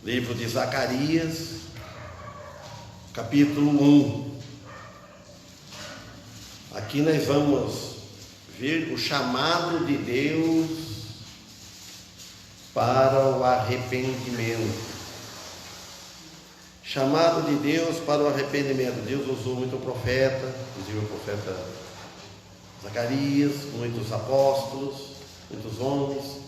Livro de Zacarias, capítulo 1. Aqui nós vamos ver o chamado de Deus para o arrependimento. Chamado de Deus para o arrependimento. Deus usou muito o profeta, inclusive o profeta Zacarias, muitos apóstolos, muitos homens.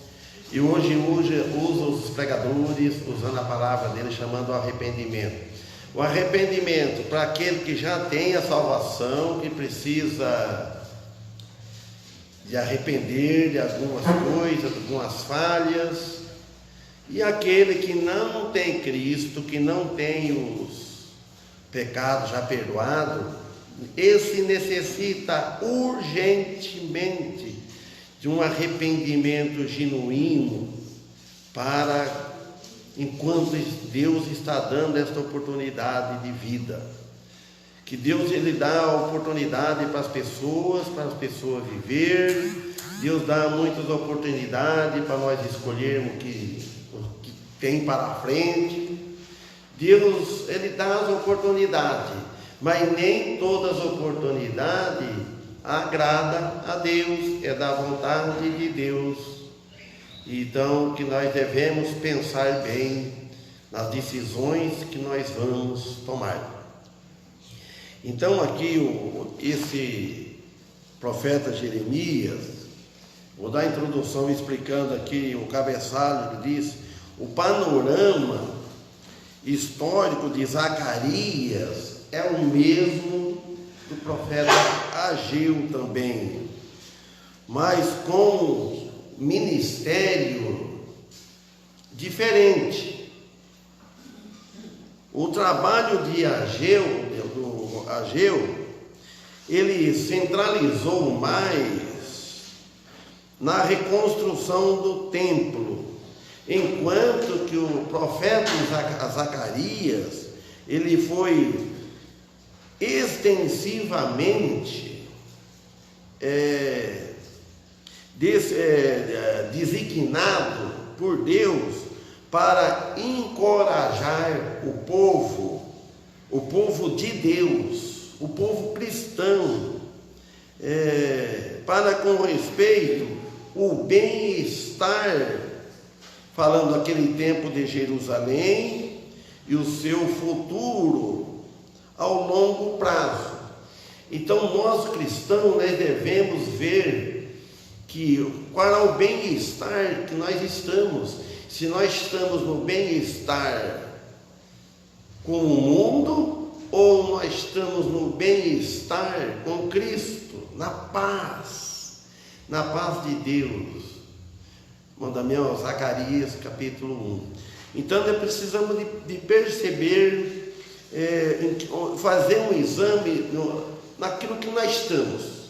E hoje usa os pregadores, usando a palavra dele, chamando o arrependimento. O arrependimento para aquele que já tem a salvação, que precisa de arrepender de algumas coisas, de algumas falhas. E aquele que não tem Cristo, que não tem os pecados já perdoados, esse necessita urgentemente de um arrependimento genuíno, para enquanto Deus está dando esta oportunidade de vida, que Deus ele dá a oportunidade para as pessoas viver. Deus dá muitas oportunidades para nós escolhermos o que tem para frente. Deus ele dá as oportunidades, mas nem todas as oportunidades agrada a Deus, é da vontade de Deus. Então que nós devemos pensar bem nas decisões que nós vamos tomar. Então aqui esse profeta Jeremias, vou dar a introdução explicando aqui o cabeçalho que diz: o panorama histórico de Zacarias é o mesmo do profeta Ageu também, mas com ministério diferente. O trabalho de Ageu, ele centralizou mais na reconstrução do templo, enquanto que o profeta Zacarias, ele foi extensivamente designado por Deus para encorajar o povo de Deus, o povo cristão, para com respeito o bem-estar, falando aquele tempo de Jerusalém e o seu futuro ao longo prazo. Então nós cristãos, nós devemos ver qual é o bem-estar que nós estamos. Se nós estamos no bem-estar com o mundo, ou nós estamos no bem-estar com Cristo, na paz de Deus. Mandamento Zacarias capítulo 1. Então nós precisamos de perceber, fazer um exame naquilo que nós estamos.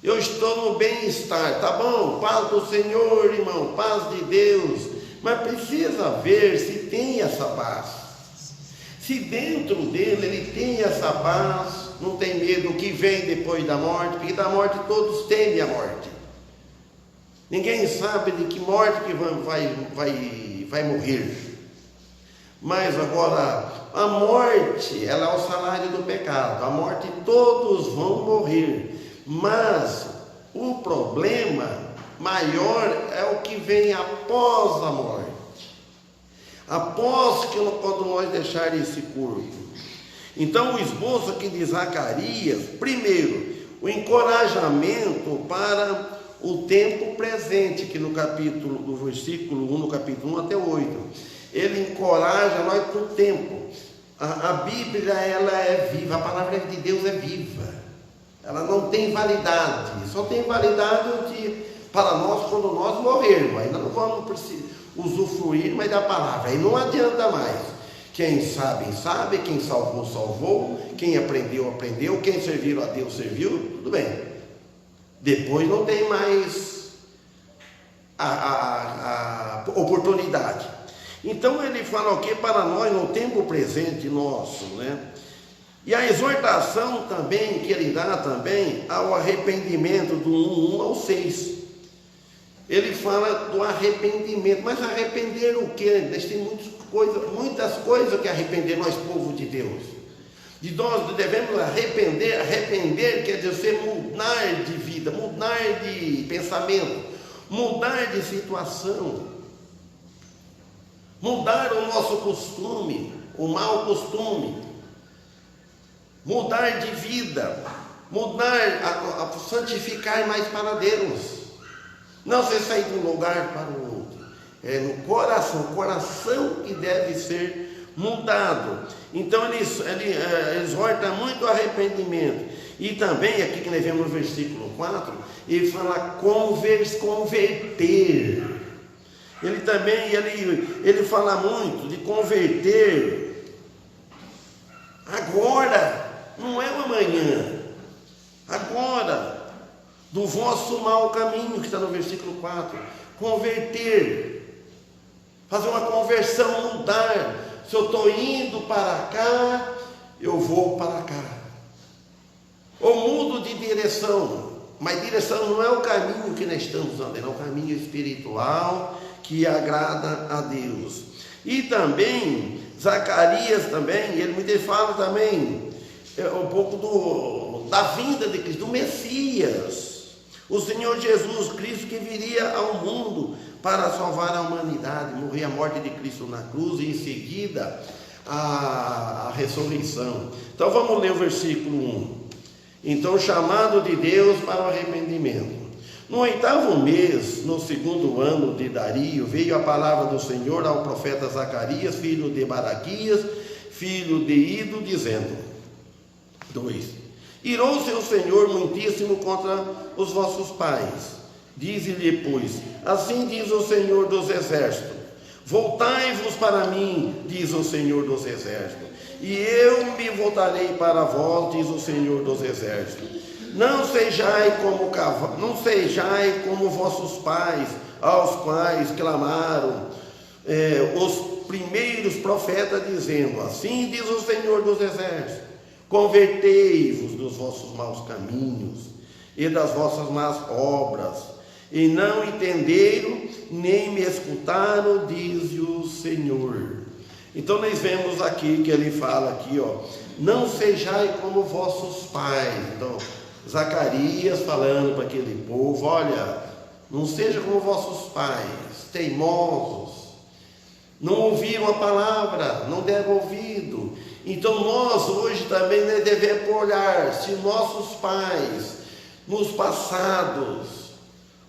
Eu estou no bem-estar, tá bom? Paz do Senhor, irmão, paz de Deus, mas precisa ver se tem essa paz, se dentro dele ele tem essa paz, não tem medo do que vem depois da morte, porque da morte todos temem a morte. Ninguém sabe de que morte que vai morrer. Mas agora, a morte, ela é o salário do pecado. A morte todos vão morrer. Mas o problema maior é o que vem após a morte. Após quando nós deixar esse corpo. Então o esboço aqui de Zacarias, primeiro, o encorajamento para o tempo presente, que no versículo 1, no capítulo 1 até 8. Ele encoraja nós para o tempo. A Bíblia, ela é viva, a palavra de Deus é viva. Ela não tem validade, só tem validade para nós quando nós morrermos. Ainda não vamos usufruir mais da palavra, aí não adianta mais. Quem sabe, sabe, quem salvou, salvou, quem aprendeu, aprendeu, quem serviu a Deus, serviu, tudo bem. Depois não tem mais a oportunidade. Então ele fala o que para nós no tempo presente nosso, né? E a exortação também que ele dá também ao arrependimento do 1 ao 6. ele fala do arrependimento. Mas arrepender o quê? Tem muitas coisas que arrepender nós, povo de Deus. E nós devemos arrepender. Arrepender quer dizer mudar de vida, mudar de pensamento, mudar de situação, mudar o nosso costume, o mau costume, mudar de vida, mudar, a santificar mais para Deus. Não se sair de um lugar para o outro. É no coração, o coração que deve ser mudado. Então ele exorta muito o arrependimento. E também, aqui que nós vemos no versículo 4, ele fala converter. Ele também, ele fala muito de converter agora, não é o amanhã, agora, do vosso mau caminho, que está no versículo 4, converter, fazer uma conversão, mudar. Se eu estou indo para cá, eu vou para cá, ou mudo de direção. Mas direção não é o caminho que nós estamos andando, é o caminho espiritual que agrada a Deus. E também, Zacarias também, ele fala também um pouco da vinda de Cristo, do Messias, o Senhor Jesus Cristo, que viria ao mundo para salvar a humanidade, morrer a morte de Cristo na cruz e em seguida a ressurreição. Então vamos ler o versículo 1. Então, chamado de Deus para o arrependimento. No 8º mês, no 2º ano de Dario, veio a palavra do Senhor ao profeta Zacarias, filho de Baraquias, filho de Ido, dizendo: 2. Irou-se o Senhor muitíssimo contra os vossos pais. Dize-lhe, pois, assim diz o Senhor dos exércitos: voltai-vos para mim, diz o Senhor dos exércitos, e eu me voltarei para vós, diz o Senhor dos exércitos. Não sejai como vossos pais, aos quais clamaram os primeiros profetas, dizendo: assim diz o Senhor dos exércitos, convertei-vos dos vossos maus caminhos e das vossas más obras, e não entenderam, nem me escutaram, diz o Senhor. Então nós vemos aqui que ele fala aqui, não sejai como vossos pais. Então Zacarias falando para aquele povo: olha, não seja como vossos pais, teimosos, não ouviram a palavra, não deram ouvido. Então nós hoje também devemos olhar se nossos pais, nos passados,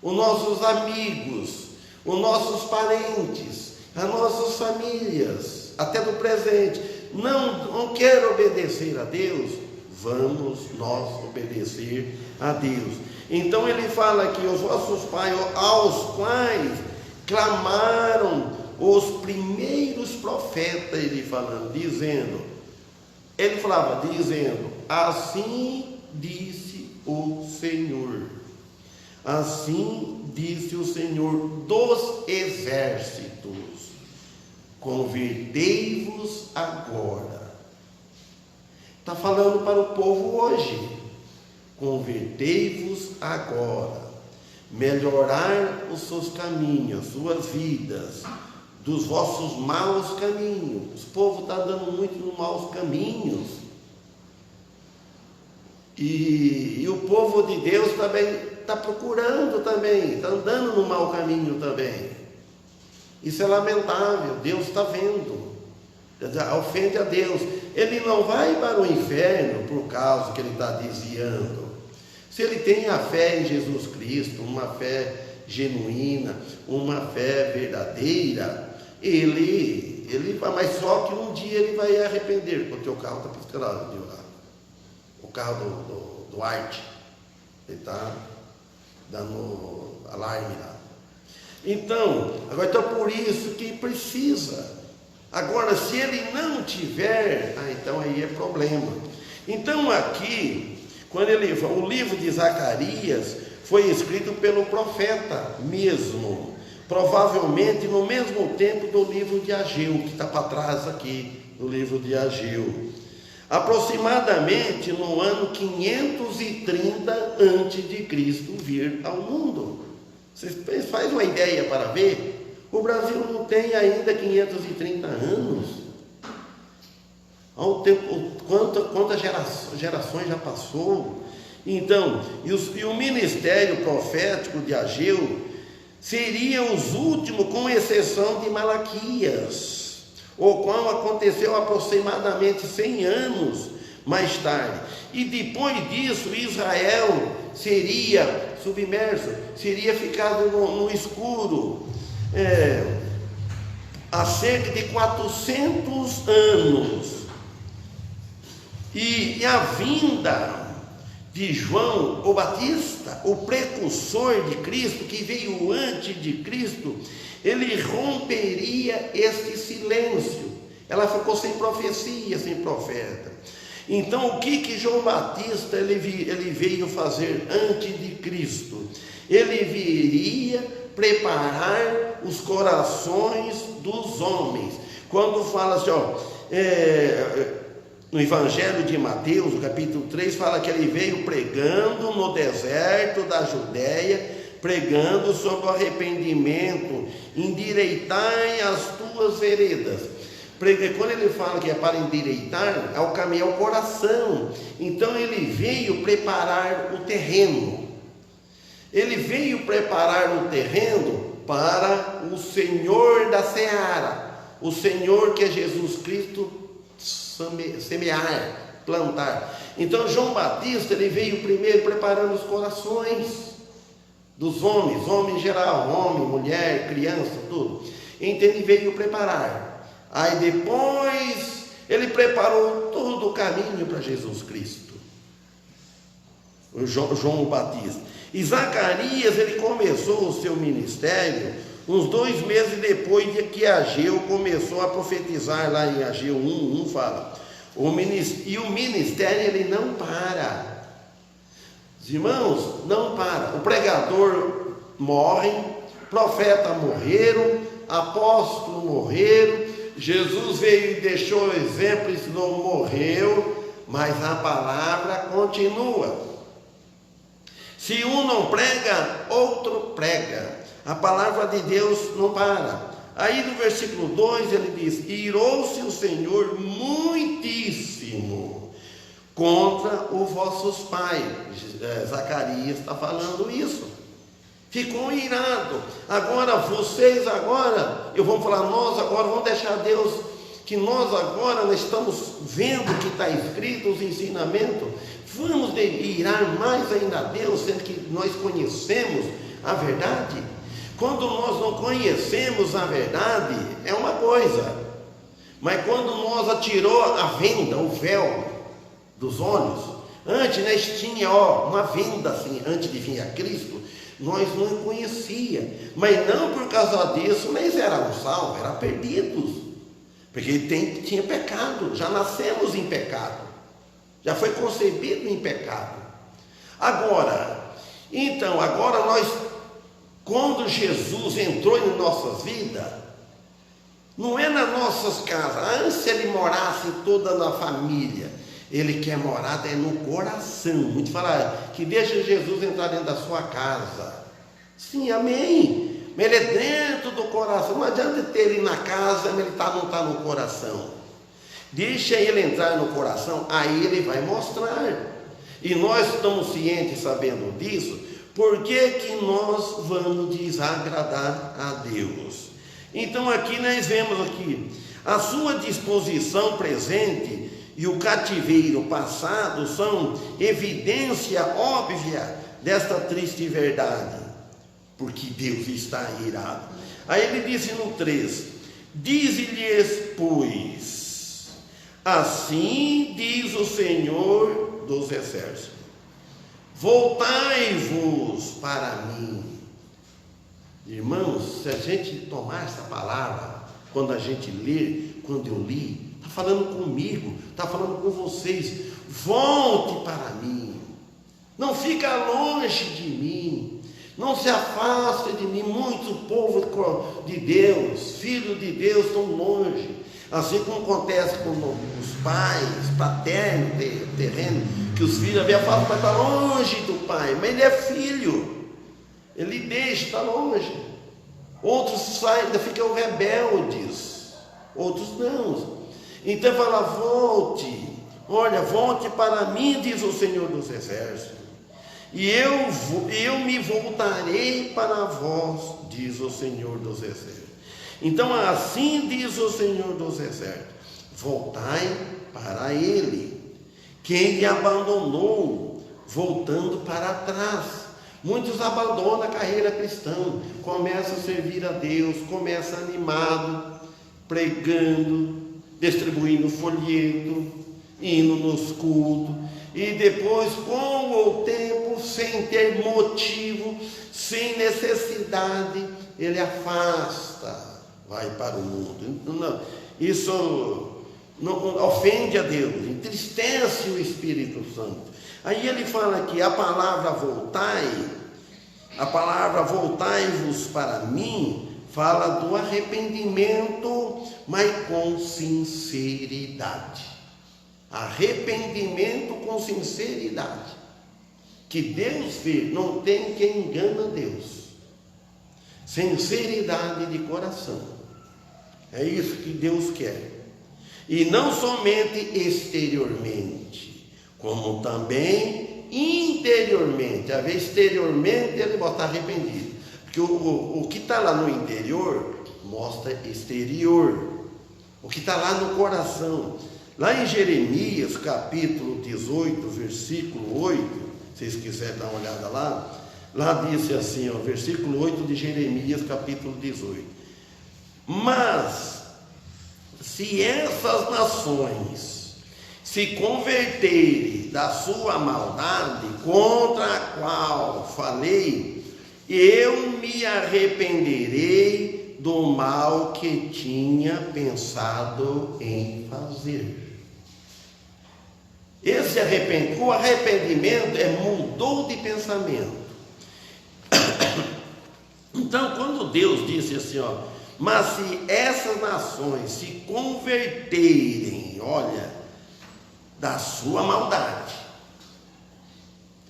os nossos amigos, os nossos parentes, as nossas famílias, até do presente, não querem obedecer a Deus, vamos nós obedecer a Deus. Então ele fala aqui: os vossos pais, aos quais clamaram os primeiros profetas, ele falando, dizendo, assim disse o Senhor, assim disse o Senhor dos exércitos, convertei-vos agora. Está falando para o povo hoje: convertei-vos agora, melhorar os seus caminhos, suas vidas, dos vossos maus caminhos. O povo está andando muito nos maus caminhos, e o povo de Deus também está procurando também, está andando no mau caminho também. Isso é lamentável. Deus está vendo, ofende a Deus. Ele não vai para o inferno por causa que ele está desviando. Se ele tem a fé em Jesus Cristo, uma fé genuína, uma fé verdadeira, ele vai, mas só que um dia ele vai arrepender, porque o teu carro está piscando lá, o carro do Arte, ele está dando alarme lá. Então por isso que precisa. Agora, se ele não tiver, então aí é problema. Então aqui, quando o livro de Zacarias foi escrito pelo profeta mesmo, provavelmente no mesmo tempo do livro de Ageu, que está para trás aqui, do livro de Ageu, aproximadamente no ano 530 antes de Cristo vir ao mundo. Vocês fazem uma ideia para ver? O Brasil não tem ainda 530 anos. Ao tempo, quantas gerações já passou? Então, e o ministério profético de Ageu seriam os últimos, com exceção de Malaquias, o qual aconteceu aproximadamente 100 anos mais tarde. E depois disso, Israel seria submerso, seria ficado no escuro, há cerca de 400 anos. E a vinda de João o Batista, o precursor de Cristo, que veio antes de Cristo, ele romperia este silêncio. Ela ficou sem profecia, sem profeta. Então, o que João Batista ele veio fazer antes de Cristo? Ele viria preparar os corações dos homens. Quando fala assim, no Evangelho de Mateus, no capítulo 3, fala que ele veio pregando no deserto da Judéia, pregando sobre o arrependimento, endireitai as tuas veredas. Quando ele fala que é para endireitar, é o caminho, é o coração. Então ele veio preparar o terreno. Ele veio preparar o terreno para o Senhor da seara, o Senhor que é Jesus Cristo, semear, plantar. Então João Batista, ele veio primeiro preparando os corações dos homens, homem em geral, homem, mulher, criança, tudo. Então ele veio preparar. Aí depois ele preparou todo o caminho para Jesus Cristo, o João Batista. E Zacarias, ele começou o seu ministério uns 2 meses depois de que Ageu começou a profetizar. Lá em Ageu 1 fala, e o ministério ele não para. Os irmãos, não para. O pregador morre, profeta morreram, apóstolo morreram, Jesus veio e deixou o exemplo, ensinou, morreu, mas a palavra continua. Se um não prega, outro prega. A palavra de Deus não para. Aí no versículo 2 ele diz, irou-se o Senhor muitíssimo contra os vossos pais. Zacarias está falando isso. Ficou irado. Agora vocês eu vou falar, nós agora vamos deixar Deus, que nós agora estamos vendo o que está escrito, os ensinamentos, vamos irar mais ainda a Deus, sendo que nós conhecemos a verdade. Quando nós não conhecemos a verdade, é uma coisa, mas quando nós atirou a venda, o véu dos olhos, antes nós tinha uma venda assim, antes de vir a Cristo, nós não conhecia, mas não por causa disso, nós éramos salvos, eram perdidos, porque tinha pecado, já nascemos em pecado, já foi concebido em pecado. Agora nós, quando Jesus entrou em nossas vidas, não é nas nossas casas, antes ele morasse toda na família, ele quer morar no coração. Muitos falam que deixa Jesus entrar dentro da sua casa. Sim, amém. Mas ele é dentro do coração. Não adianta ter ele na casa, mas ele não está no coração. Deixa ele entrar no coração, aí ele vai mostrar. E nós estamos cientes, sabendo disso, por que nós vamos desagradar a Deus. Então aqui nós vemos aqui a sua disposição presente e o cativeiro passado são evidência óbvia desta triste verdade, porque Deus está irado. Aí ele disse no 3, dize-lhes, pois, assim diz o Senhor dos Exércitos, voltai-vos para mim. Irmãos, se a gente tomar essa palavra, quando a gente lê, quando eu li, está falando comigo, está falando com vocês, volte para mim, não fica longe de mim, não se afaste de mim. Muito povo de Deus, filho de Deus, estão longe, assim como acontece com os pais paternos, terreno, que os filhos falam, mas está longe do pai, mas ele é filho, ele deixa, está longe. Outros saem, ainda ficam rebeldes, outros não. Então fala: volte, olha, volte para mim, diz o Senhor dos Exércitos, e eu me voltarei para vós, diz o Senhor dos Exércitos. Então assim diz o Senhor dos Exércitos: voltai para Ele. Quem lhe abandonou, voltando para trás. Muitos abandonam a carreira cristã, começam a servir a Deus, começam animado, pregando, distribuindo folheto, indo nos cultos, e depois, com o tempo, sem ter motivo, sem necessidade, ele afasta, vai para o mundo. Isso não ofende a Deus, entristece o Espírito Santo. Aí ele fala que a palavra voltai-vos para mim, fala do arrependimento, mas com sinceridade. Arrependimento com sinceridade. Que Deus vê, não tem quem engana Deus. Sinceridade de coração. É isso que Deus quer. E não somente exteriormente, como também interiormente. Às vezes, exteriormente, ele está arrependido. Porque o que está lá no interior, mostra exterior. O que está lá no coração. Lá em Jeremias, capítulo 18, versículo 8, se vocês quiserem dar uma olhada lá diz assim, versículo 8 de Jeremias, capítulo 18. Mas, se essas nações se converterem da sua maldade, contra a qual falei, eu me arrependerei do mal que tinha pensado em fazer. O arrependimento mudou de pensamento. Então, quando Deus disse assim, mas se essas nações se converterem, olha, da sua maldade,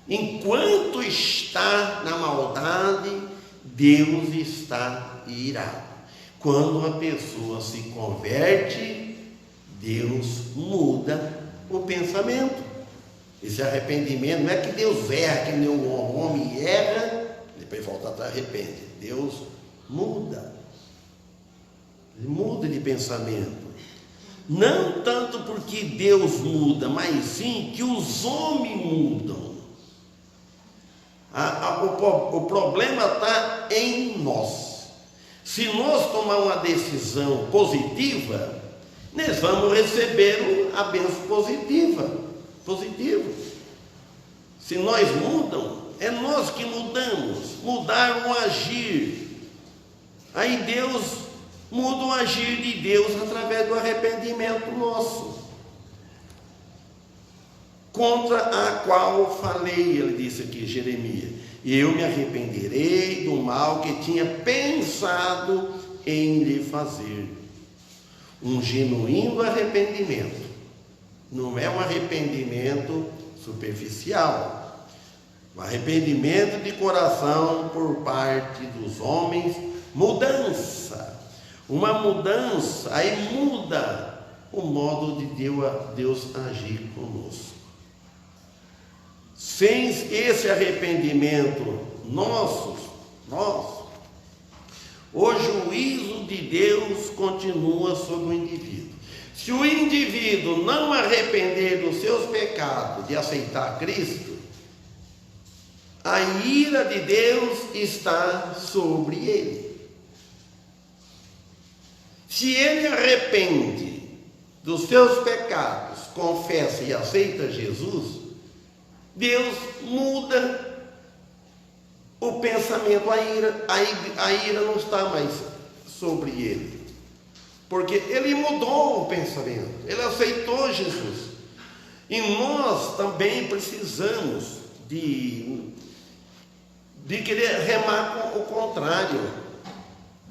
enquanto está na maldade, Deus está irado. Quando a pessoa se converte, Deus muda o pensamento. Esse arrependimento não é que Deus erra, que nem o homem erra, depois volta atrás e arrepende. Deus muda. Ele muda de pensamento. Não tanto porque Deus muda, mas sim que os homens mudam. O problema está em nós. Se nós tomarmos uma decisão positiva, nós vamos receber a bênção positiva. Se nós mudamos, é nós que mudamos. Mudar o agir. Aí Deus muda o agir de Deus através do arrependimento nosso. Contra a qual falei, ele disse aqui, Jeremias, e eu me arrependerei do mal que tinha pensado em lhe fazer. Um genuíno arrependimento, não é um arrependimento superficial, um arrependimento de coração por parte dos homens, mudança, uma mudança, aí muda o modo de Deus agir conosco. Sem esse arrependimento nosso, o juízo de Deus continua sobre o indivíduo. Se o indivíduo não arrepender dos seus pecados, de aceitar Cristo, a ira de Deus está sobre ele. Se ele arrepende dos seus pecados, confessa e aceita Jesus, Deus muda o pensamento, a ira não está mais sobre ele, porque ele mudou o pensamento, ele aceitou Jesus. E nós também precisamos de querer remar o contrário,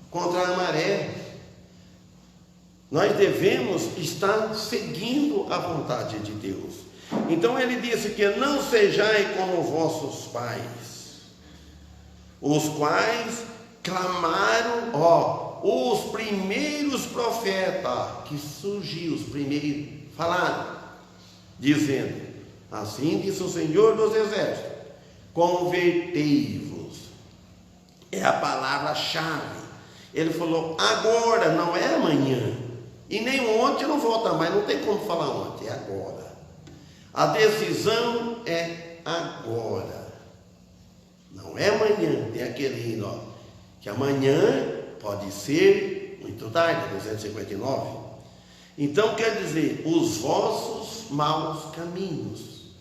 contra a maré. Nós devemos estar seguindo a vontade de Deus. Então ele disse que não sejais como vossos pais. os quais clamaram, os primeiros profetas que surgiu, os primeiros falaram, dizendo: assim disse o Senhor dos Exércitos, convertei-vos. É a palavra-chave. Ele falou agora, não é amanhã, e nem ontem não volta mais, não tem como falar ontem, é agora. A decisão é agora, não é amanhã. Tem aquele hino, que amanhã pode ser muito tarde, 259. Então quer dizer, os vossos maus caminhos,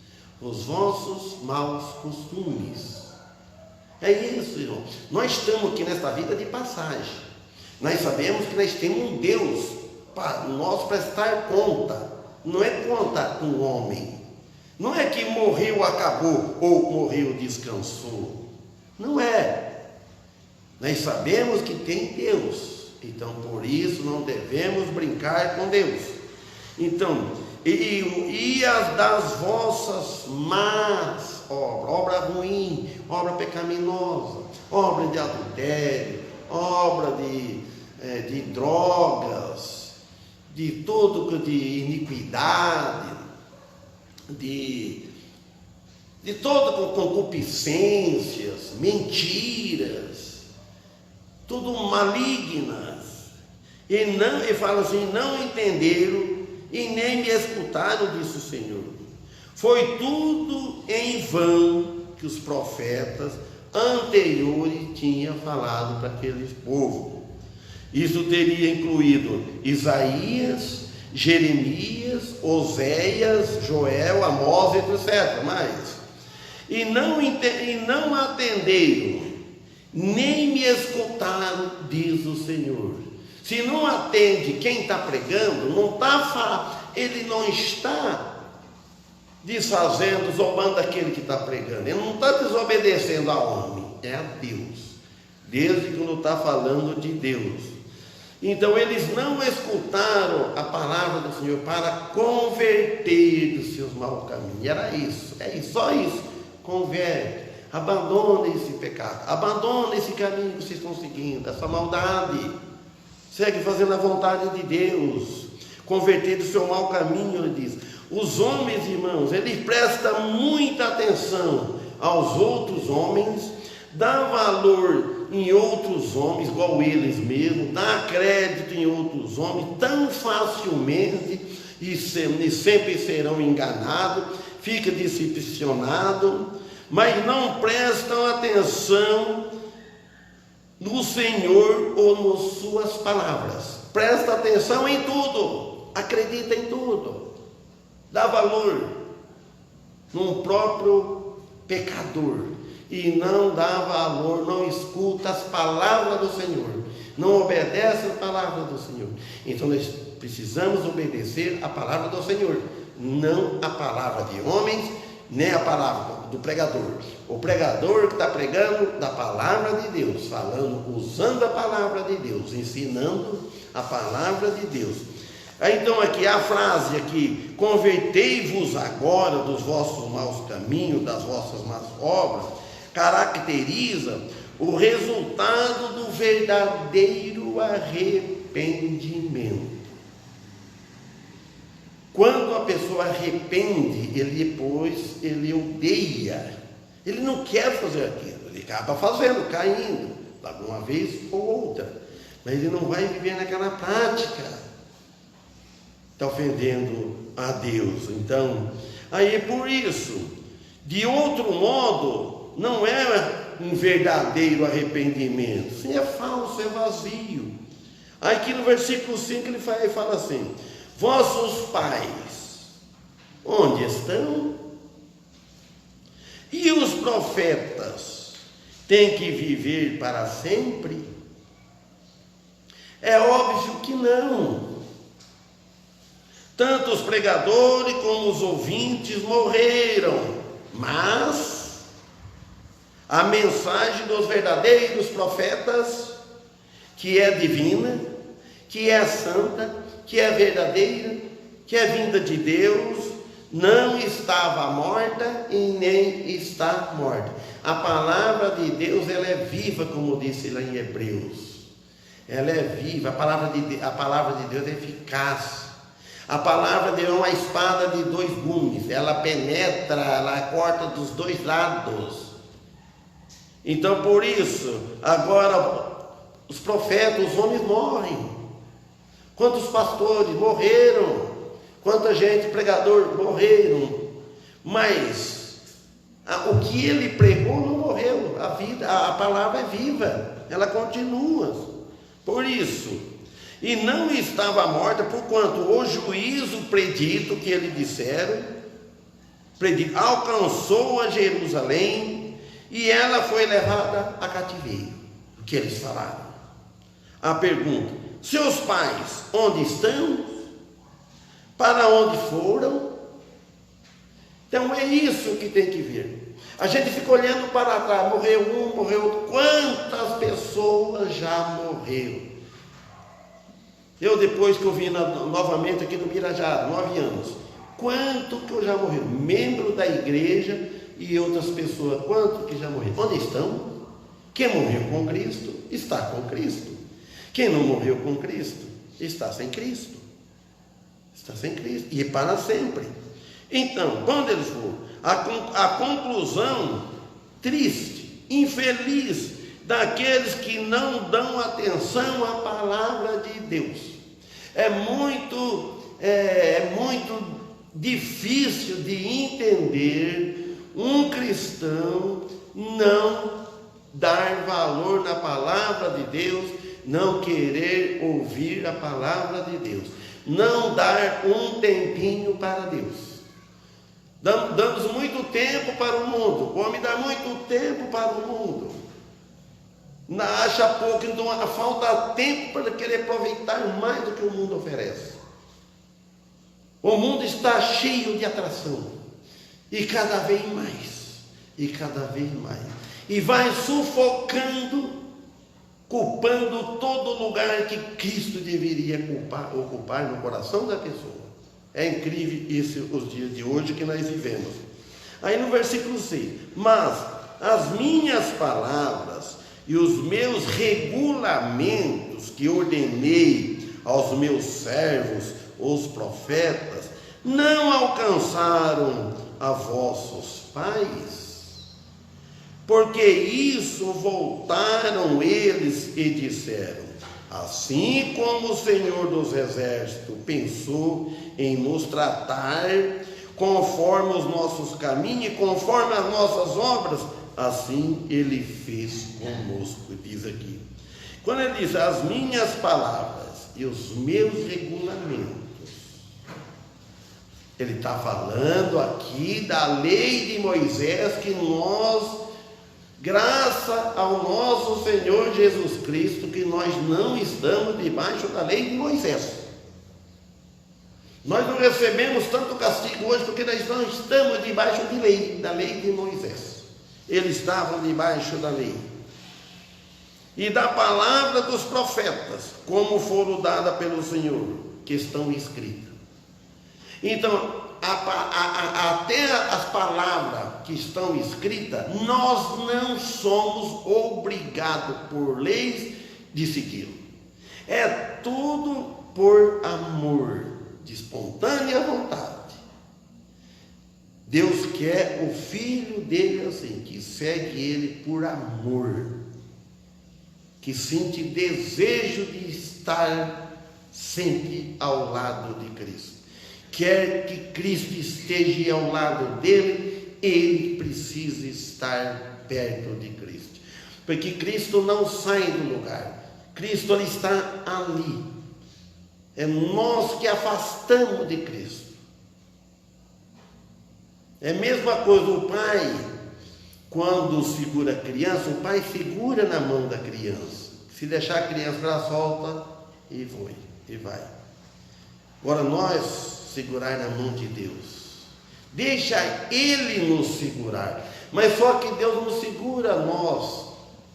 os vossos maus costumes. É isso, irmão. Nós estamos aqui nesta vida de passagem. Nós sabemos que nós temos um Deus para nós prestar conta. Não é conta com o homem. Não é que morreu, acabou, ou morreu, descansou. Não é. Nós sabemos que tem Deus. Então, por isso, não devemos brincar com Deus. Então, e as das vossas más obras, obra ruim, obra pecaminosa, obra de adultério, obra de drogas, de de iniquidade, de todo concupiscências, mentiras, tudo malignas, e fala assim: não entenderam e nem me escutaram, disse o Senhor. Foi tudo em vão que os profetas anteriores tinham falado para aqueles povos. Isso teria incluído Isaías, Jeremias, Oséias, Joel, Amós, etc. E não atenderam, nem me escutaram, diz o Senhor. Se não atende quem está pregando, ele não está desfazendo, zombando aquele que está pregando. Ele não está desobedecendo a homem, é a Deus. Desde quando está falando de Deus. Então eles não escutaram a palavra do Senhor para converter dos seus maus caminhos. Era isso, só isso. Converte, abandona esse pecado, abandona esse caminho que vocês estão seguindo, essa maldade. Segue fazendo a vontade de Deus. Converter do seu mau caminho, ele diz. Os homens, irmãos, eles prestam muita atenção aos outros homens, dá valor em outros homens, igual eles mesmos, dá crédito em outros homens tão facilmente e sempre serão enganados, fica decepcionado, mas não prestam atenção no Senhor ou nas suas palavras. Presta atenção em tudo, acredita em tudo, dá valor no próprio pecador e não dá valor, não escuta as palavras do Senhor, não obedece as palavras do Senhor. Então nós precisamos obedecer a palavra do Senhor, não a palavra de homens, nem a palavra do pregador. O pregador que está pregando da palavra de Deus, falando, usando a palavra de Deus, ensinando a palavra de Deus. Então aqui a frase aqui: convertei-vos agora dos vossos maus caminhos, das vossas más obras, caracteriza o resultado do verdadeiro arrependimento. Quando a pessoa arrepende, ele odeia, ele não quer fazer aquilo, ele acaba fazendo, caindo, alguma vez ou outra, mas ele não vai viver naquela prática, está ofendendo a Deus. Então, aí por isso, de outro modo, não é um verdadeiro arrependimento, sim, é falso, é vazio. Aqui no versículo 5 ele fala assim: vossos pais, onde estão? E os profetas têm que viver para sempre? É óbvio que não. Tanto os pregadores como os ouvintes morreram, mas a mensagem dos verdadeiros profetas, que é divina, que é santa, que é verdadeira, que é vinda de Deus, não estava morta e nem está morta. A palavra de Deus, ela é viva, como disse lá em Hebreus. Ela é viva, a palavra de Deus é eficaz. A palavra de Deus é uma espada de 2 gumes, ela penetra, ela corta dos 2 lados. Então, por isso, agora, os profetas, os homens morrem. Quantos pastores morreram? Quanta gente, pregador, morreram. Mas o que ele pregou não morreu. A palavra é viva, ela continua. Por isso, e não estava morta, porquanto o juízo predito que eles disseram, alcançou a Jerusalém, e ela foi levada a cativeiro. O que eles falaram? A pergunta: seus pais onde estão? Para onde foram? Então é isso que tem que ver. A gente fica olhando para trás, morreu um, morreu outro. Quantas pessoas já morreram? Eu, depois que eu vim novamente aqui no Mirajá, 9 anos, quanto que eu já morri? Membro da igreja e outras pessoas, quanto que já morreram? Onde estão? Quem morreu com Cristo, está com Cristo. Quem não morreu com Cristo, está sem Cristo. Está sem Cristo, e para sempre. Então, quando eles foram, a conclusão triste, infeliz, daqueles que não dão atenção à palavra de Deus. É muito difícil de entender um cristão não dar valor na palavra de Deus, não querer ouvir a palavra de Deus, não dar um tempinho para Deus. Damos muito tempo para o mundo, o homem dá muito tempo para o mundo, acha pouco, então falta tempo para querer aproveitar mais do que o mundo oferece. O mundo está cheio de atração, e cada vez mais, e vai sufocando, culpando todo lugar que Cristo deveria ocupar no coração da pessoa. É incrível isso, os dias de hoje que nós vivemos. Aí no versículo 6, mas as minhas palavras e os meus regulamentos que ordenei aos meus servos, os profetas, não alcançaram a vossos pais, porque isso voltaram eles e disseram: assim como o Senhor dos Exércitos pensou em nos tratar conforme os nossos caminhos e conforme as nossas obras, assim Ele fez conosco. Diz aqui, quando Ele diz as minhas palavras e os meus regulamentos, Ele está falando aqui da lei de Moisés, que nós, graças ao nosso Senhor Jesus Cristo, que nós não estamos debaixo da lei de Moisés. Nós não recebemos tanto castigo hoje porque nós não estamos debaixo da lei de Moisés. Eles estavam debaixo da lei. E da palavra dos profetas, como foram dadas pelo Senhor, que estão escritas. Então, até as palavras que estão escritas, nós não somos obrigados por leis de segui-lo. É tudo por amor, de espontânea vontade. Deus quer o filho dele assim, que segue ele por amor, que sente desejo de estar sempre ao lado de Cristo. Quer que Cristo esteja ao lado dele, ele precisa estar perto de Cristo, porque Cristo não sai do lugar, Cristo ele está ali. É nós que afastamos de Cristo. É a mesma coisa, o pai, quando segura a criança, o pai segura na mão da criança. Se deixar a criança, ela solta e vai. Agora nós segurar na mão de Deus, deixa Ele nos segurar, mas só que Deus não segura nós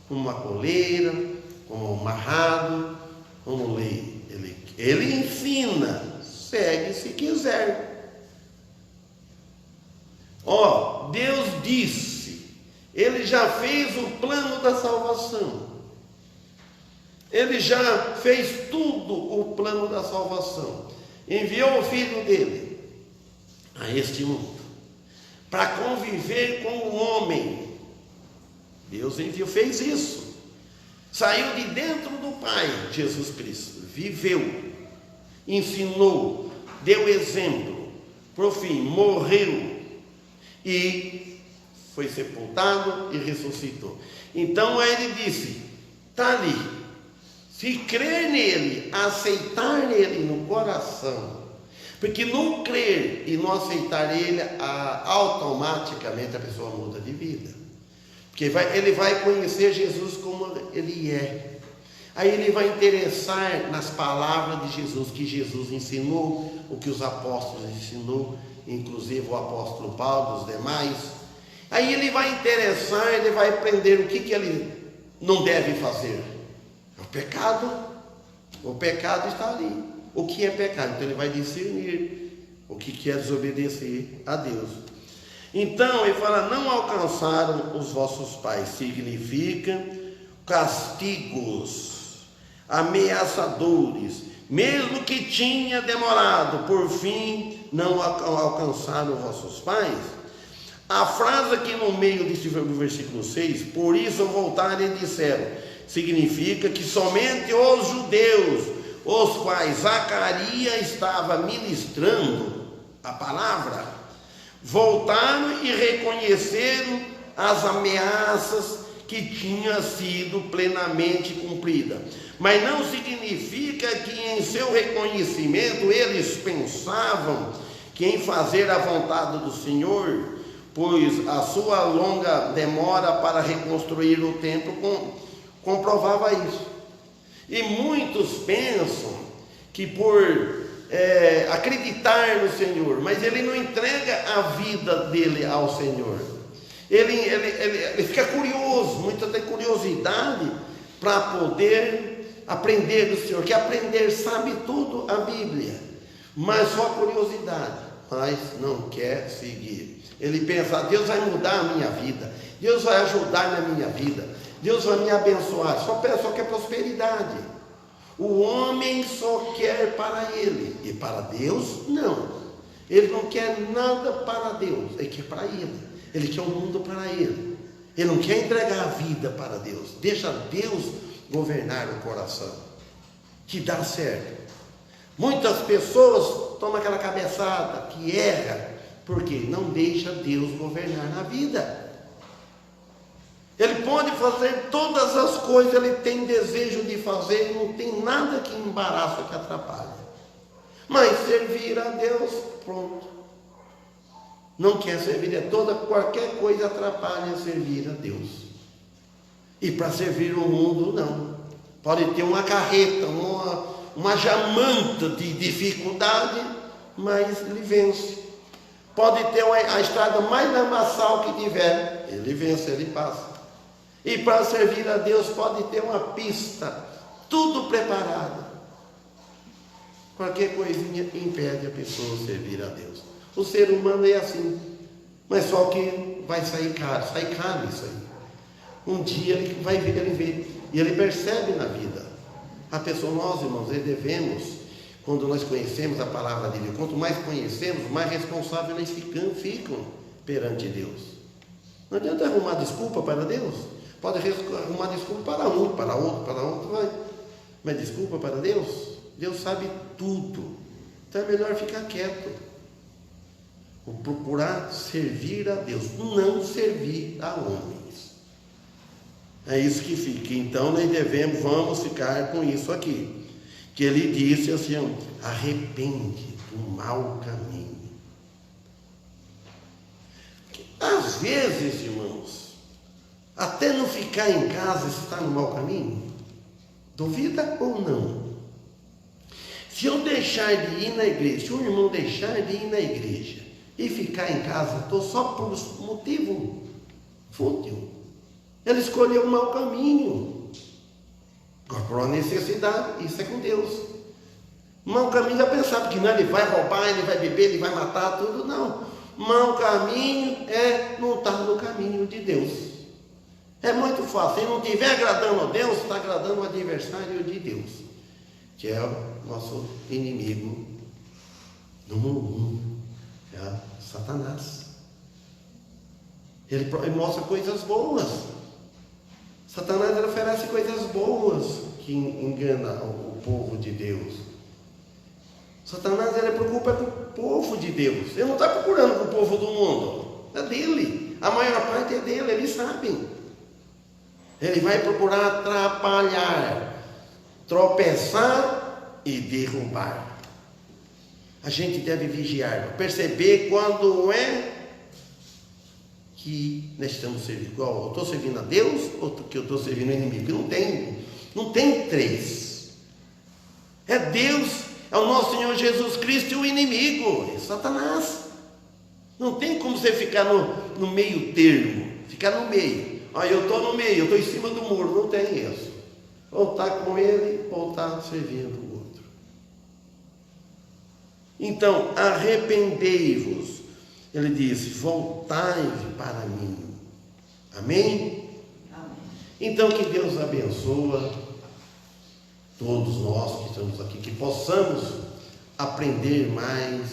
como uma coleira, como um amarrado, como lei. Ele ensina, segue se quiser. Deus disse Ele já fez o plano da salvação. Ele já fez tudo o plano da salvação. Enviou o Filho dele a este mundo para conviver com o homem. Deus enviou, fez isso. Saiu de dentro do Pai, Jesus Cristo. Viveu, ensinou, deu exemplo. Por fim, morreu e foi sepultado e ressuscitou. Então ele disse: está ali. Se crer nele, aceitar ele no coração, porque não crer e não aceitar ele, automaticamente a pessoa muda de vida. Porque ele vai conhecer Jesus como ele é. Aí ele vai interessar nas palavras de Jesus, que Jesus ensinou, o que os apóstolos ensinou, inclusive o apóstolo Paulo, os demais. Aí ele vai interessar, ele vai aprender o que ele não deve fazer. O pecado está ali. O que é pecado? Então ele vai discernir o que é desobedecer a Deus. Então ele fala: não alcançaram os vossos pais, significa castigos ameaçadores, mesmo que tinha demorado, por fim não alcançaram vossos pais. A frase aqui no meio do versículo 6, por isso voltaram e disseram, significa que somente os judeus, os quais Zacarias estava ministrando a palavra, voltaram e reconheceram as ameaças que tinham sido plenamente cumpridas. Mas não significa que em seu reconhecimento eles pensavam que em fazer a vontade do Senhor, pois a sua longa demora para reconstruir o templo comprovava isso. E muitos pensam que por acreditar no Senhor, mas ele não entrega a vida dele ao Senhor. Ele fica curioso, muita tem curiosidade para poder aprender do Senhor. Quer aprender, sabe tudo a Bíblia, mas só curiosidade, mas não quer seguir. Ele pensa: Deus vai mudar a minha vida, Deus vai ajudar na minha vida, Deus vai me abençoar. Só quer prosperidade. O homem só quer para ele, e para Deus não. Ele não quer nada para Deus, ele quer para ele. Ele quer o mundo para ele. Ele não quer entregar a vida para Deus. Deixa Deus governar o coração, que dá certo. Muitas pessoas tomam aquela cabeçada que erra, porque não deixa Deus governar na vida. Ele pode fazer todas as coisas, ele tem desejo de fazer, não tem nada que embaraça, que atrapalha. Mas servir a Deus, pronto. Não quer servir, qualquer coisa atrapalha servir a Deus. E para servir o mundo, não. Pode ter uma carreta, uma jamanta de dificuldade, mas ele vence. Pode ter a estrada mais lamaçal que tiver, ele vence, ele passa. E para servir a Deus pode ter uma pista, tudo preparado. Qualquer coisinha impede a pessoa de servir a Deus. O ser humano é assim, mas só que vai sair caro isso aí. Um dia ele vai ver, ele vê, e ele percebe na vida. A pessoa, nós irmãos, devemos, quando nós conhecemos a palavra de Deus, quanto mais conhecemos, mais responsáveis nós ficam perante Deus. Não adianta arrumar desculpa para Deus. Pode arrumar desculpa para um, para outro, vai. Mas desculpa para Deus? Deus sabe tudo. Então é melhor ficar quieto. Procurar servir a Deus, não servir a homens. É isso que fica. Então nós vamos ficar com isso aqui. Que ele disse assim: arrepende do mau caminho. Às vezes, irmãos, até não ficar em casa está no mau caminho. Duvida ou não? Se eu deixar de ir na igreja, se um irmão deixar de ir na igreja e ficar em casa, estou só por motivo fútil. Ele escolheu um mau caminho. Agora, por uma necessidade, isso é com Deus. Mau caminho, já pensava que não, ele vai roubar, ele vai beber, ele vai matar, tudo. Não. Mau caminho é não estar no caminho de Deus. É muito fácil. Se não estiver agradando a Deus, está agradando o adversário de Deus, que é o nosso inimigo número 1, é Satanás. Ele mostra coisas boas. Satanás oferece coisas boas que engana o povo de Deus. Satanás ele preocupa com o povo de Deus. Ele não está procurando com o povo do mundo. É dele. A maior parte é dele, eles sabem. Ele vai procurar atrapalhar, tropeçar e derrubar. A gente deve vigiar, perceber quando é que nós estamos servindo. Igual, eu estou servindo a Deus ou que eu estou servindo o inimigo? Não tem três. É Deus, é o nosso Senhor Jesus Cristo e o inimigo, é Satanás. Não tem como você ficar no meio termo, ficar no meio. Eu estou no meio, eu estou em cima do muro, não tem isso. Ou está com ele, ou está servindo o outro. Então, arrependei-vos. Ele diz, voltai para mim. Amém? Amém? Então, que Deus abençoe todos nós que estamos aqui, que possamos aprender mais,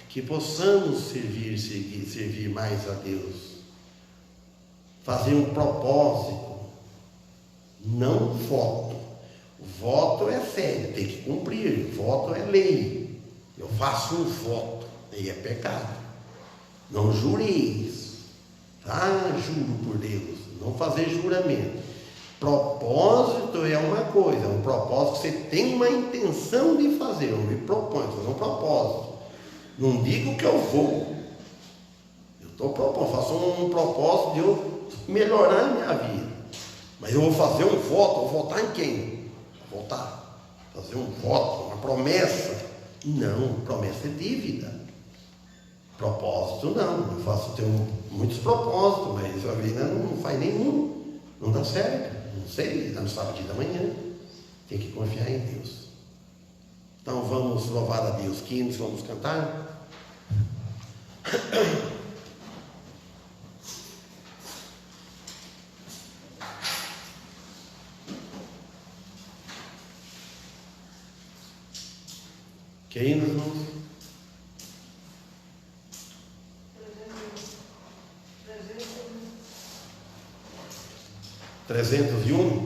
que possamos servir mais a Deus, fazer um propósito, não voto. O voto é sério, tem que cumprir. Voto é lei. Eu faço um voto, aí é pecado. Não jureis, tá? Juro por Deus, não fazer juramento. Propósito é uma coisa, é um propósito que você tem uma intenção de fazer. Eu me proponho fazer um propósito. Não digo que eu vou. Eu estou propondo, faço um propósito de eu melhorar a minha vida. Mas eu vou fazer um voto, vou votar em quem? Vou votar, fazer um voto, uma promessa. Não, promessa é dívida. Propósito não, tenho muitos propósitos, mas a vida não faz nenhum, não dá certo, não sei, não sabe o dia da manhã, tem que confiar em Deus. Então vamos louvar a Deus, quintos, vamos cantar. Que hino, irmãos? 301.